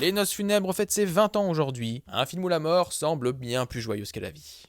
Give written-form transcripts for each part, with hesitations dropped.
Les Noces funèbres fête ses 20 ans aujourd'hui, un film où la mort semble bien plus joyeuse que la vie.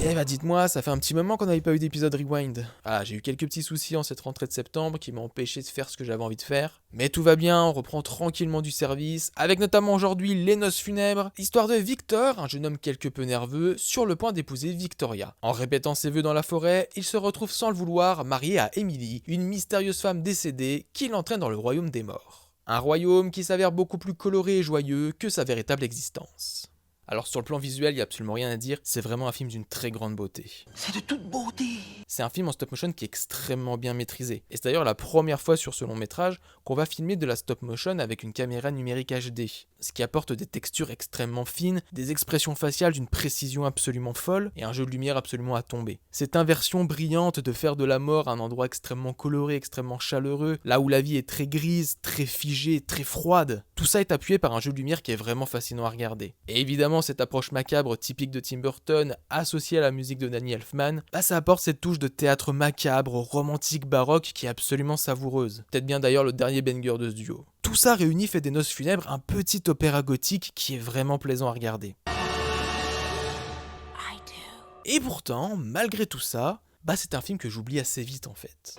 Eh bah dites-moi, ça fait un petit moment qu'on n'avait pas eu d'épisode Rewind. Ah, j'ai eu quelques petits soucis en cette rentrée de septembre qui m'ont empêché de faire ce que j'avais envie de faire. Mais tout va bien, on reprend tranquillement du service, avec notamment aujourd'hui Les Noces funèbres, l'histoire de Victor, un jeune homme quelque peu nerveux, sur le point d'épouser Victoria. En répétant ses vœux dans la forêt, il se retrouve sans le vouloir marié à Emily, une mystérieuse femme décédée qui l'entraîne dans le royaume des morts. Un royaume qui s'avère beaucoup plus coloré et joyeux que sa véritable existence. Alors sur le plan visuel, il n'y a absolument rien à dire, c'est vraiment un film d'une très grande beauté. C'est de toute beauté. C'est un film en stop motion qui est extrêmement bien maîtrisé. Et c'est d'ailleurs la première fois sur ce long métrage qu'on va filmer de la stop motion avec une caméra numérique HD. Ce qui apporte des textures extrêmement fines, des expressions faciales d'une précision absolument folle et un jeu de lumière absolument à tomber. Cette inversion brillante de faire de la mort un endroit extrêmement coloré, extrêmement chaleureux, là où la vie est très grise, très figée, très froide. Tout ça est appuyé par un jeu de lumière qui est vraiment fascinant à regarder. Et évidemment, cette approche macabre typique de Tim Burton, associée à la musique de Danny Elfman, ça apporte cette touche de théâtre macabre, romantique, baroque qui est absolument savoureuse. Peut-être bien d'ailleurs le dernier banger de ce duo. Tout ça réuni fait des Noces funèbres un petit opéra gothique qui est vraiment plaisant à regarder. Et pourtant, malgré tout ça, c'est un film que j'oublie assez vite en fait.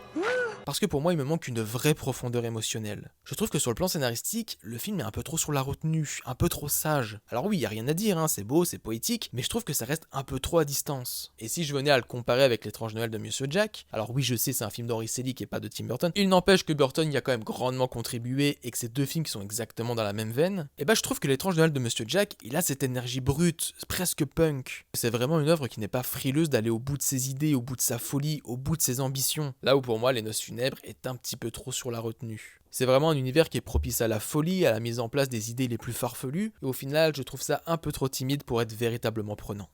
Parce que pour moi, il me manque une vraie profondeur émotionnelle. Je trouve que sur le plan scénaristique, le film est un peu trop sur la retenue, un peu trop sage. Alors oui, il y a rien à dire, c'est beau, c'est poétique, mais je trouve que ça reste un peu trop à distance. Et si je venais à le comparer avec L'étrange Noël de Monsieur Jack, alors oui, je sais, c'est un film d'Henry Selick et pas de Tim Burton, il n'empêche que Burton y a quand même grandement contribué et que ces deux films qui sont exactement dans la même veine, et je trouve que L'étrange Noël de Monsieur Jack, il a cette énergie brute, presque punk. C'est vraiment une œuvre qui n'est pas frileuse d'aller au bout de ses idées, au bout de sa folie, au bout de ses ambitions. Là où pour moi, Les Noces funèbres est un petit peu trop sur la retenue. C'est vraiment un univers qui est propice à la folie, à la mise en place des idées les plus farfelues, et au final, je trouve ça un peu trop timide pour être véritablement prenant.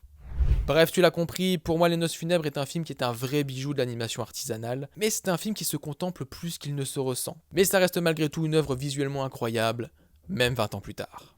Bref, tu l'as compris, pour moi Les Noces funèbres est un film qui est un vrai bijou de l'animation artisanale, mais c'est un film qui se contemple plus qu'il ne se ressent. Mais ça reste malgré tout une œuvre visuellement incroyable, même 20 ans plus tard.